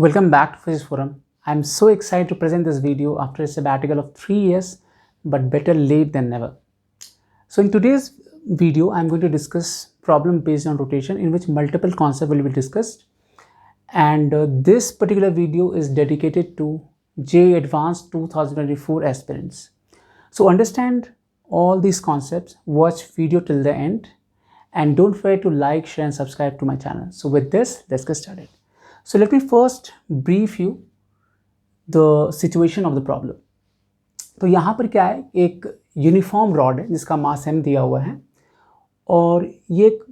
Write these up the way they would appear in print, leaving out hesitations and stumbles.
Welcome back to Physics Forum. I'm so excited to present this video after a sabbatical of 3 years, but better late than never. So in today's video, I'm going to discuss problem based on rotation in which multiple concepts will be discussed. And this particular video is dedicated to JEE Advanced 2024 aspirants. So understand all these concepts, watch video till the end, and don't forget to like, share and subscribe to my channel. So with this, let's get started. So let me first brief you the situation of the problem. तो यहाँ पर क्या है, एक uniform rod है जिसका मास m दिया हुआ है और ये एक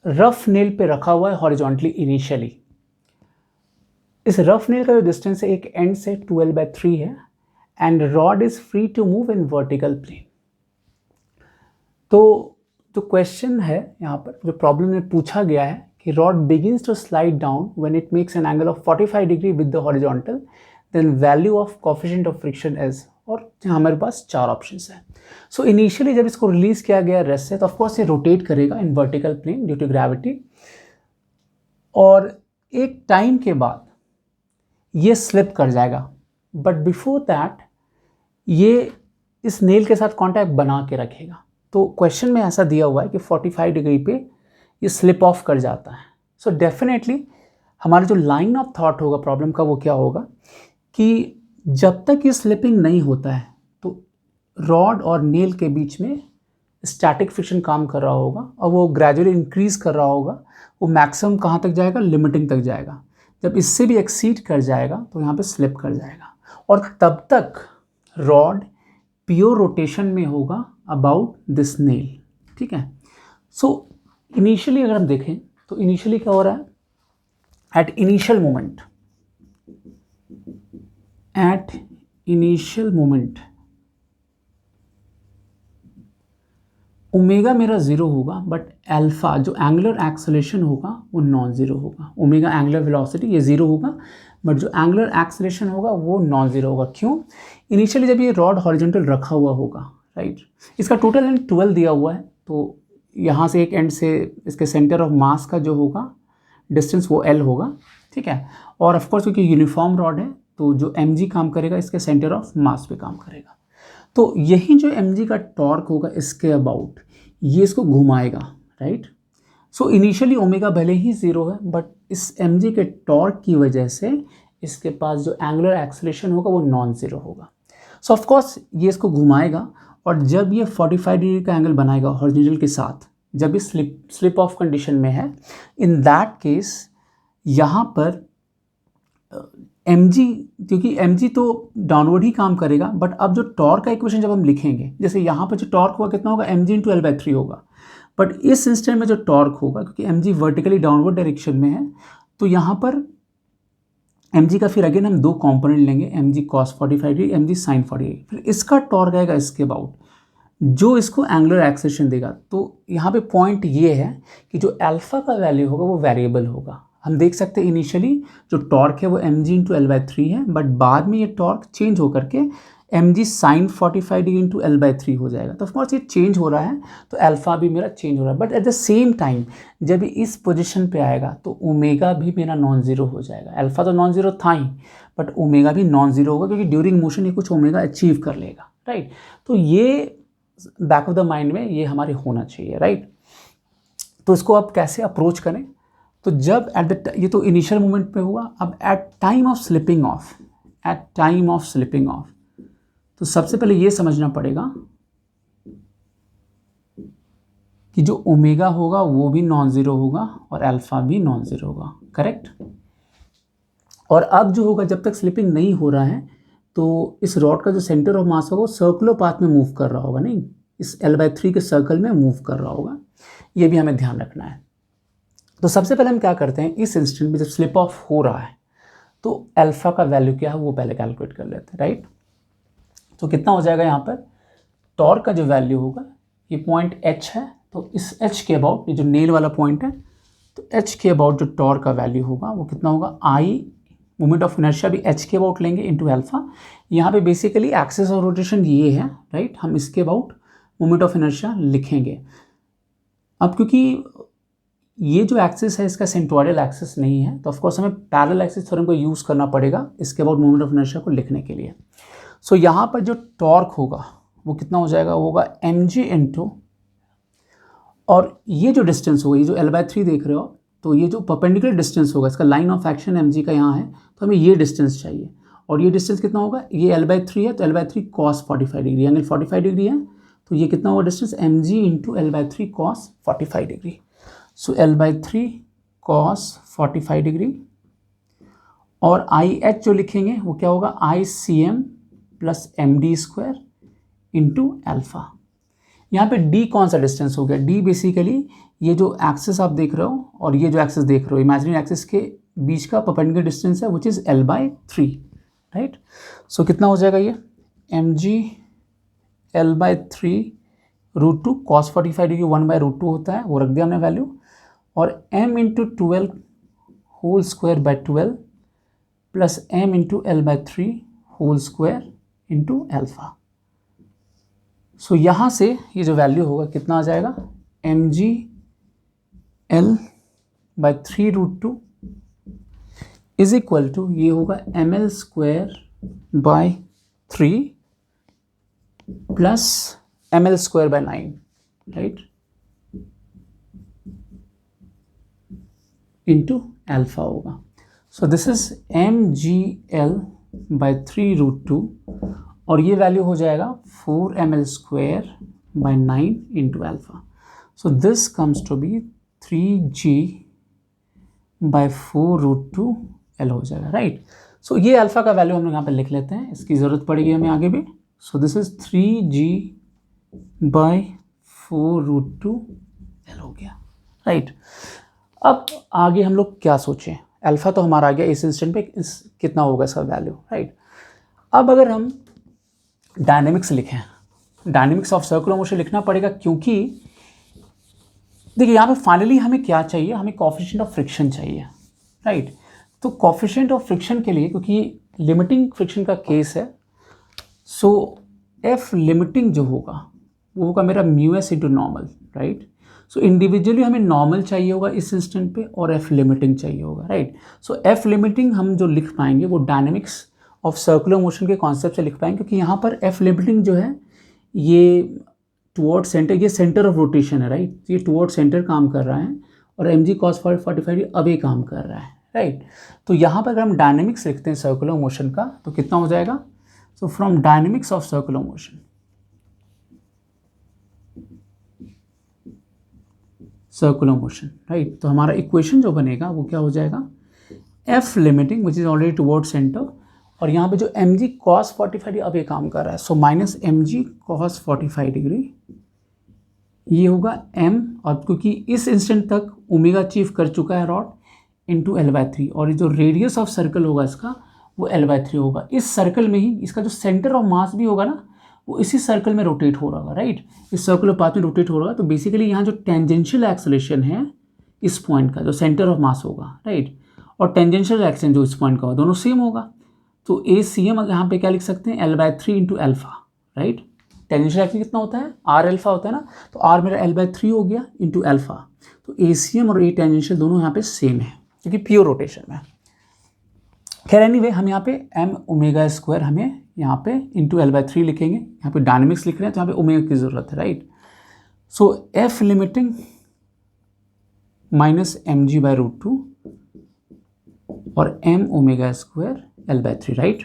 रफ नेल पे रखा हुआ है हॉरिजॉन्टली इनिशियली. इस रफ नेल का जो डिस्टेंस है एक एंड से 12/3 है and rod is free to move in vertical plane. तो जो क्वेश्चन है यहाँ पर, जो प्रॉब्लम में पूछा गया है कि rod begins to slide down when it makes an angle of 45 degree with the horizontal, then value of coefficient of friction is, और हमारे पास 4 ऑप्शंस हैं. सो इनिशियली जब इसको रिलीज किया गया रेस्ट से, तो ऑफकोर्स ये रोटेट करेगा in vertical plane due to gravity, और एक टाइम के बाद ये स्लिप कर जाएगा. बट बिफोर दैट ये इस नेल के साथ कॉन्टैक्ट बना के रखेगा. तो क्वेश्चन में ऐसा दिया हुआ है कि 45 डिग्री पे ये स्लिप ऑफ कर जाता है. सो डेफिनेटली हमारा जो लाइन ऑफ थॉट होगा प्रॉब्लम का वो क्या होगा कि जब तक ये स्लिपिंग नहीं होता है तो रॉड और नेल के बीच में स्टैटिक फ्रिक्शन काम कर रहा होगा और वो ग्रेजुअली इंक्रीज कर रहा होगा. वो मैक्सिमम कहाँ तक जाएगा, लिमिटिंग तक जाएगा. जब इससे भी एक्सीड कर जाएगा तो यहाँ पे स्लिप कर जाएगा और तब तक रॉड प्योर रोटेशन में होगा अबाउट दिस नेल. ठीक है. सो इनिशियली अगर हम देखें तो इनिशियली क्या हो रहा है, एट इनिशियल मोमेंट ओमेगा मेरा 0 होगा, बट अल्फा जो एंगुलर एक्सेलरेशन होगा वो नॉन ज़ीरो होगा. ओमेगा एंगुलर वेलोसिटी ये 0 होगा, बट जो एंगुलर एक्सेलरेशन होगा वो नॉन ज़ीरो होगा. क्यों? इनिशियली जब ये रॉड हॉरिजॉन्टल रखा हुआ होगा, राइट, इसका टोटल लेंथ 12 दिया हुआ है, तो यहाँ से एक एंड से इसके सेंटर ऑफ मास का जो होगा डिस्टेंस वो L होगा. ठीक है. और ऑफकोर्स क्योंकि यूनिफॉर्म रॉड है तो जो mg काम करेगा इसके सेंटर ऑफ मास पे काम करेगा. तो यही जो mg का टॉर्क होगा इसके अबाउट ये इसको घुमाएगा, राइट. सो इनिशियली ओमेगा भले ही 0 है, बट इस mg के टॉर्क की वजह से इसके पास जो एंगुलर एक्सेलरेशन होगा वो नॉन ज़ीरो होगा. सो ऑफकोर्स ये इसको घुमाएगा और जब ये 45 डिग्री का एंगल बनाएगा हॉरिजॉन्टल के साथ, जब ये स्लिप ऑफ कंडीशन में है, इन दैट केस यहाँ पर mg, क्योंकि mg तो डाउनवर्ड ही काम करेगा, बट अब जो टॉर्क का इक्वेशन जब हम लिखेंगे, जैसे यहाँ पर जो टॉर्क होगा कितना होगा, mg इंटू L/3 होगा. बट इस इंस्टेंट में जो टॉर्क होगा, क्योंकि mg वर्टिकली डाउनवर्ड डायरेक्शन में है, तो यहाँ पर mg का फिर अगेन हम 2 कंपोनेंट लेंगे, mg cos 45 degree, mg sin 48. फिर इसका टॉर्क आएगा इसके अबाउट जो इसको एंगुलर एक्सेलरेशन देगा. तो यहाँ पे पॉइंट ये है कि जो अल्फा का वैल्यू होगा वो वेरिएबल होगा. हम देख सकते हैं इनिशियली जो टॉर्क है वो mg इंटू L/3 है, बट बाद में ये टॉर्क चेंज होकर के mg sin 45 degree into L/3 हो जाएगा. तो ऑफकोर्स ये चेंज हो रहा है, तो अल्फा भी मेरा चेंज हो रहा है. But at the same time जब ये इस पोजीशन पे आएगा तो ओमेगा भी मेरा नॉन ज़ीरो हो जाएगा. अल्फा तो नॉन ज़ीरो था ही, बट ओमेगा भी नॉन ज़ीरो होगा क्योंकि ड्यूरिंग मोशन ये कुछ ओमेगा अचीव कर लेगा, राइट. तो ये बैक ऑफ द माइंड में ये हमारे होना चाहिए, राइट. तो इसको आप कैसे अप्रोच करें, तो जब एट द, ये तो इनिशियल मोमेंट पे हुआ, अब at time of slipping off, तो सबसे पहले ये समझना पड़ेगा कि जो ओमेगा होगा वो भी नॉन ज़ीरो होगा और अल्फा भी नॉन ज़ीरो होगा, करेक्ट. और अब जो होगा, जब तक स्लिपिंग नहीं हो रहा है तो इस रॉड का जो सेंटर ऑफ मास होगा वो सर्कुलर पाथ में मूव कर रहा होगा, नहीं इस L/3 के सर्कल में मूव कर रहा होगा. ये भी हमें ध्यान रखना है. तो सबसे पहले हम क्या करते हैं, इस इंस्टेंट में जब स्लिप ऑफ हो रहा है तो अल्फा का वैल्यू क्या है वो पहले कैलकुलेट कर लेते हैं, राइट. तो कितना हो जाएगा, यहाँ पर टॉर्क का जो वैल्यू होगा, ये पॉइंट H है, तो इस H के अबाउट, ये जो नेल वाला पॉइंट है, तो H के अबाउट जो टॉर्क का वैल्यू होगा वो कितना होगा, I मोमेंट ऑफ इनर्शिया भी H के अबाउट लेंगे इंटू अल्फा. यहाँ पे बेसिकली एक्सिस ऑफ रोटेशन ये है, राइट. हम इसके अबाउट मोमेंट ऑफ इनर्शिया लिखेंगे. अब क्योंकि ये जो एक्सिस है इसका सेंटोइडल एक्सिस नहीं है, तो ऑफकोर्स हमें पैरेलल एक्सिस थ्योरम को यूज़ करना पड़ेगा इसके अबाउट मोमेंट ऑफ इनर्शिया को लिखने के लिए। सो यहाँ पर जो टॉर्क होगा वो कितना हो जाएगा, वो होगा mg इंटू, और ये जो डिस्टेंस होगा, ये जो L/3 देख रहे हो, तो ये जो परपेंडिकुलर डिस्टेंस होगा, इसका लाइन ऑफ एक्शन mg का यहाँ है, तो हमें ये डिस्टेंस चाहिए, और ये डिस्टेंस कितना होगा, ये L/3 है, तो L/3 cos 45 degree, angle 45 degree है, तो ये कितना होगा distance mg into L/3 cos 45 degree. So L/3 cos 45 degree, और IH जो लिखेंगे वो क्या होगा, ICM plus MD square into alpha. यहाँ पे D कौन सा डिस्टेंस हो गया, D बेसिकली ये जो एक्सिस आप देख रहे हो और ये जो एक्सिस देख रहे हो, इमेजिनरी एक्सिस के बीच का परपेंडिकुलर डिस्टेंस है विच इज़ L/3, राइट। सो कितना हो जाएगा ये mg L/3 √2 cos 45 डिग्री 1/√2 होता है, वो रख दिया हमने वैल्यू, और m into 12 whole square by 12 plus m into L/3 whole square into alpha. So यहाँ से ये जो वैल्यू होगा कितना आ जाएगा, mg L/3 √2 is equal to, ये होगा ml square by 3 plus ml square by 9, right, into alpha होगा। सो दिस इज mgl/3 √2, और ये वैल्यू हो जाएगा 4 ml square by 9 into alpha. So this comes to be 3g/4 √2 L हो जाएगा, right. सो ये अल्फा का वैल्यू हम लोग यहाँ पे लिख लेते हैं, इसकी ज़रूरत पड़ेगी हमें आगे भी। So this is 3g/4 √2 L हो गया, राइट। अब आगे हम लोग क्या सोचें, अल्फा तो हमारा आ गया इस इंस्टेंट पे, कितना होगा इसका वैल्यू, राइट। अब अगर हम डायनेमिक्स लिखें, डायनेमिक्स ऑफ सर्कुलर मोशन लिखना पड़ेगा, क्योंकि देखिए यहाँ पे फाइनली हमें क्या चाहिए, हमें कोएफिशिएंट ऑफ फ्रिक्शन चाहिए, राइट। तो कोएफिशिएंट ऑफ फ्रिक्शन के लिए, क्योंकि लिमिटिंग फ्रिक्शन का केस है, सो एफ लिमिटिंग जो होगा वो होगा मेरा μs इंटू नॉर्मल, राइट। सो इंडिविजुअली हमें नॉर्मल चाहिए होगा इस इंस्टेंट पे, और एफ लिमिटिंग चाहिए होगा, राइट। सो एफ लिमिटिंग हम जो लिख पाएंगे वो डायनेमिक्स ऑफ सर्कुलर मोशन के कॉन्सेप्ट से लिख पाएंगे, क्योंकि यहाँ पर एफ लिमिटिंग जो है ये टुवर्ड सेंटर, ये सेंटर ऑफ रोटेशन है, राइट। ये टुवर्ड सेंटर काम कर रहा है, और mg cos 45 अवे काम कर रहा है, राइट। तो यहाँ पर अगर हम डायनेमिक्स लिखते हैं सर्कुलर मोशन का, तो कितना हो जाएगा, so from dynamics of circular motion, circular motion, right, तो हमारा इक्वेशन जो बनेगा वो क्या हो जाएगा, F limiting which is already toward centre, और यहाँ पे जो mg cos 45 अब ये काम कर रहा है, so minus mg cos 45 degree, ये होगा m, और क्योंकि इस इंस्टेंट तक ओमेगा अचीव कर चुका है रॉड, इंटू L/3, और ये जो रेडियस ऑफ सर्कल होगा इसका वो L/3 होगा। इस सर्कल में ही इसका जो सेंटर ऑफ मास भी होगा ना, वो इसी सर्कल में रोटेट हो रहा होगा, राइट, इस सर्कुलर पाथ में रोटेट हो रहा है। तो बेसिकली यहाँ जो टेंजेंशियल एक्सेलरेशन है इस पॉइंट का, जो सेंटर ऑफ मास होगा, राइट, और टेंजेंशियल एक्शन जो इस पॉइंट का होगा, दोनों सेम होगा। तो ACM यहाँ पे क्या लिख सकते हैं, L/3 into alpha, right. Tangential action कितना होता है, R अल्फा होता है ना, तो R मेरा L/3 हो गया इंटू अल्फा। तो ACM और A टेंजेंशियल दोनों यहाँ पे सेम है, क्योंकि प्योर रोटेशन में। खैर एनीवे, हम यहाँ पे m ओमेगा स्क्वायर हमें यहाँ पे इंटू L/3 लिखेंगे, यहाँ पे डायनेमिक्स लिख रहे हैं तो यहाँ पे ओमेगा की ज़रूरत है, राइट। सो एफ लिमिटिंग माइनस mg/√2 और m omega square L/3, right.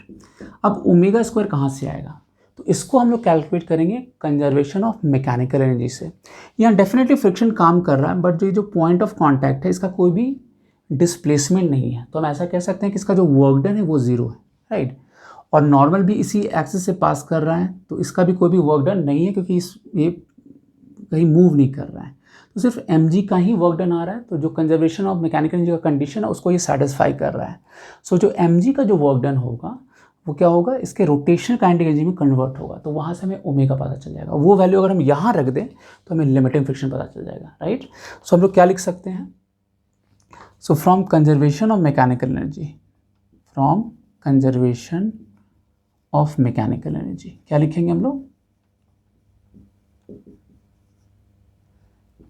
अब ओमेगा स्क्वायर कहाँ से आएगा, तो इसको हम लोग कैलकुलेट करेंगे कंजर्वेशन ऑफ मैकेनिकल एनर्जी से। यहाँ डेफिनेटली फ्रिक्शन काम कर रहा है, बट जो पॉइंट ऑफ कांटेक्ट है इसका कोई भी डिस्प्लेसमेंट नहीं है, तो हम ऐसा कह सकते हैं कि इसका जो वर्क डन है वो ज़ीरो है, राइट। और नॉर्मल भी इसी एक्सिस से पास कर रहा है, तो इसका भी कोई भी वर्क डन नहीं है, क्योंकि ये कहीं मूव नहीं कर रहा है, तो सिर्फ mg का ही वर्क डन आ रहा है। तो जो कंजर्वेशन ऑफ मैकेनिकल एनर्जी का कंडीशन है उसको ये सेटिस्फाई कर रहा है। सो जो mg का जो वर्क डन होगा वो क्या होगा, इसके रोटेशनल काइनेटिक एनर्जी में कन्वर्ट होगा, तो वहाँ से हमें ओमेगा पता चल जाएगा। वो वैल्यू अगर हम यहाँ रख दें तो हमें लिमिटिंग फ्रिक्शन पता चल जाएगा, राइट। सो हम लोग क्या लिख सकते हैं, so from conservation of mechanical energy, from conservation of mechanical energy क्या लिखेंगे हम लोग,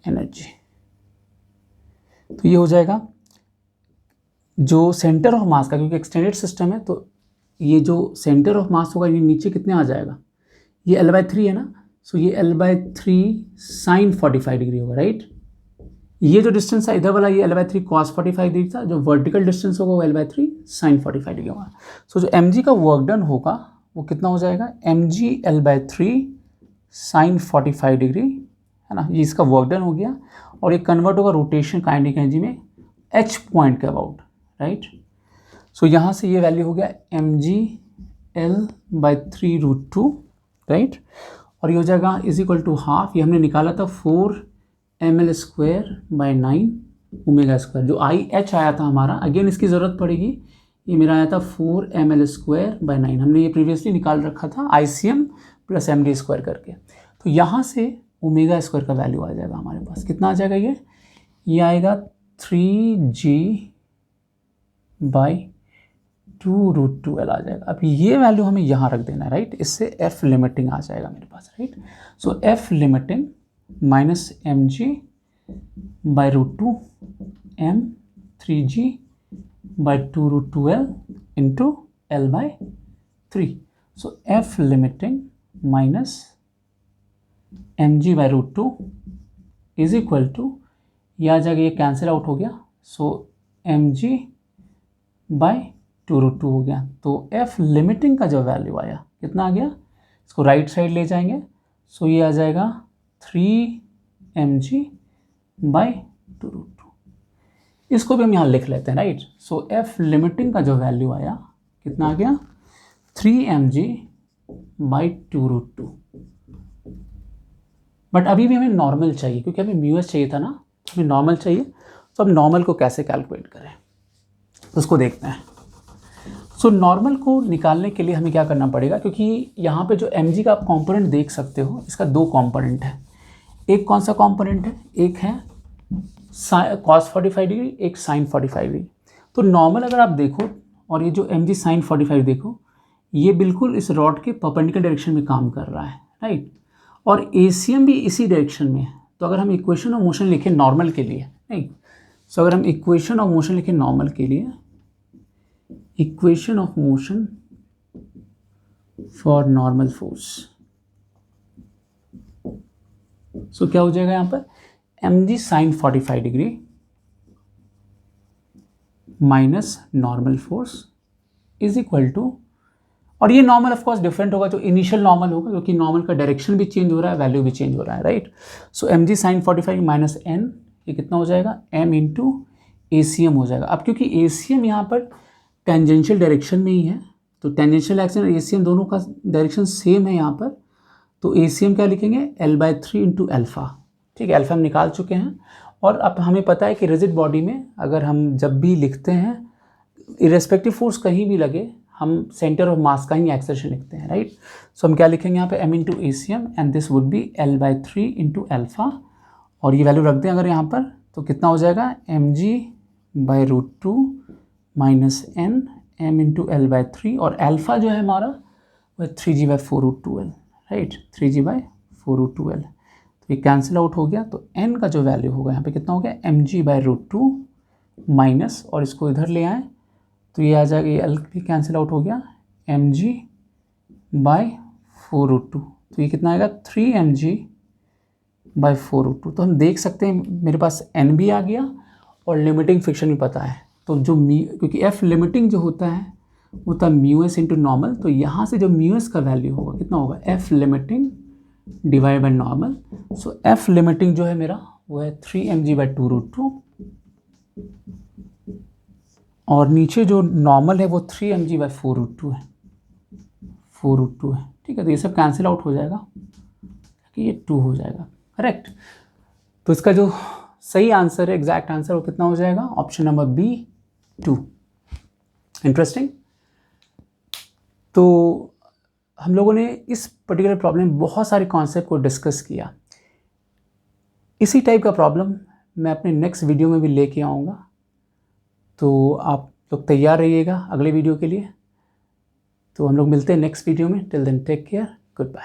एनर्जी, तो ये हो जाएगा जो सेंटर ऑफ मास का, क्योंकि एक्सटेंडेड सिस्टम है तो ये जो सेंटर ऑफ मास होगा ये नीचे कितने आ जाएगा, ये L/3 है ना, सो ये L/3 साइन 45 डिग्री होगा, राइट। ये जो डिस्टेंस है इधर वाला ये L/3 cos 45 डिग्री था, जो वर्टिकल डिस्टेंस होगा वो L/3 साइन 45 डिग्री होगा। सो जो mg का वर्क डन होगा वो कितना हो जाएगा, mg L/3 साइन 45 डिग्री, है ना, ये इसका वर्क डन हो गया। और ये कन्वर्ट होगा रोटेशन काइनेटिक एनर्जी में h पॉइंट के अबाउट, राइट। सो यहाँ से ये वैल्यू हो गया mg L/3√2, राइट। और ये हो जाएगा इज इक्वल टू हाफ, ये हमने निकाला था 4ml²/9 ω², जो IH आया था हमारा, अगेन इसकी ज़रूरत पड़ेगी, ये मेरा आया था 4ml²/9, हमने ये प्रीवियसली निकाल रखा था ICM + MD² करके। तो यहाँ से ω² का वैल्यू आ जाएगा हमारे पास, कितना आ जाएगा ये आएगा 3g/2√2L आ जाएगा। अब ये वैल्यू हमें यहाँ रख देना है, राइट, इससे F लिमिटिंग आ जाएगा मेरे पास, right. So F limiting minus mg/√2 m 3g/2√2L into L/3। So F limiting minus mg/√2 is equal to, ये आ जाएगा, ये कैंसिल आउट हो गया, सो mg/√2 हो गया। तो F लिमिटिंग का जो वैल्यू आया कितना आ गया, इसको राइट साइड ले जाएंगे, सो ये आ जाएगा 3mg/√2। इसको भी हम यहाँ लिख लेते हैं, राइट। सो F लिमिटिंग का जो वैल्यू आया कितना आ गया, 3mg/√2। बट अभी भी हमें नॉर्मल चाहिए, क्योंकि हमें म्यूएस चाहिए था ना, हमें नॉर्मल चाहिए। तो अब नॉर्मल को कैसे कैलकुलेट करें तो उसको देखते हैं। सो नॉर्मल को निकालने के लिए हमें क्या करना पड़ेगा, क्योंकि यहाँ पे जो mg का आप कंपोनेंट देख सकते हो, इसका दो कंपोनेंट है। एक कौन सा कंपोनेंट है, एक है cos 45 डिग्री, एक साइन 45 डिग्री। तो नॉर्मल अगर आप देखो और ये जो mg साइन 45 देखो, ये बिल्कुल इस रॉड के परपेंडिकुलर डायरेक्शन में काम कर रहा है, राइट। और ACM भी इसी डायरेक्शन में है। तो अगर हम इक्वेशन ऑफ मोशन लिखें नॉर्मल के लिए, नहीं, सो अगर हम इक्वेशन ऑफ मोशन लिखें नॉर्मल के लिए, equation of motion for normal force, so क्या हो जाएगा यहाँ पर, mg sine 45 degree minus normal force is equal to, और ये नॉर्मल ऑफ कोर्स डिफरेंट होगा, जो इनिशियल नॉर्मल होगा, क्योंकि नॉर्मल का डायरेक्शन भी चेंज हो रहा है, वैल्यू भी चेंज हो रहा है, राइट। सो mg साइन 45 माइनस n, ये कितना हो जाएगा, m इंटू ACM हो जाएगा। अब क्योंकि ACM यहाँ पर टेंजेंशियल डायरेक्शन में ही है, तो टेंजेंशियल एक्शन और ACM दोनों का डायरेक्शन सेम है यहाँ पर, तो ACM क्या लिखेंगे, L/3 इंटू अल्फ़ा, ठीक है, अल्फ़ा हम निकाल चुके हैं। और अब हमें पता है कि रिजिड बॉडी में अगर हम जब भी लिखते हैं, इरेस्पेक्टिव फोर्स कहीं भी लगे, हम सेंटर ऑफ मास का ही एक्सेलरेशन लिखते हैं, राइट। सो हम क्या लिखेंगे यहाँ पे, m into ACM and this would be L/3 into alpha, और ये वैल्यू रख दें अगर यहाँ पर, तो कितना हो जाएगा, mg/√2 minus n m into L/3, और अल्फ़ा जो है हमारा वह 3g/4√2L, राइट, 3g/4√2L। तो ये कैंसिल आउट हो गया, तो n का जो वैल्यू होगा यहाँ पे कितना हो गया, mg/√2 माइनस, और इसको इधर ले आए तो ये आ जाएगा, ये L भी कैंसिल आउट हो गया, mg/4√2, तो ये कितना आएगा, 3mg/4√2। तो हम देख सकते हैं मेरे पास n भी आ गया और लिमिटिंग फ्रिक्शन भी पता है। तो जो क्योंकि F लिमिटिंग जो होता है वो होता है म्यूएस इंटू नॉर्मल, तो यहाँ से जो म्यूएस का वैल्यू होगा कितना होगा, F limiting divide by normal. So F limiting जो है मेरा वो है 3mg/2√2, और नीचे जो नॉर्मल है वो 3mg/4√2 है, 4√2 है, ठीक है। तो ये सब कैंसिल आउट हो जाएगा कि ये 2 हो जाएगा, करेक्ट। तो इसका जो सही आंसर है, एग्जैक्ट आंसर, वो कितना हो जाएगा, ऑप्शन नंबर B 2। इंटरेस्टिंग। तो हम लोगों ने इस पर्टिकुलर प्रॉब्लम में बहुत सारे कॉन्सेप्ट को डिस्कस किया। इसी टाइप का प्रॉब्लम मैं अपने नेक्स्ट वीडियो में भी लेके आऊँगा, तो आप लोग तैयार रहिएगा अगले वीडियो के लिए। तो हम लोग मिलते हैं नेक्स्ट वीडियो में। Till then take care, good bye.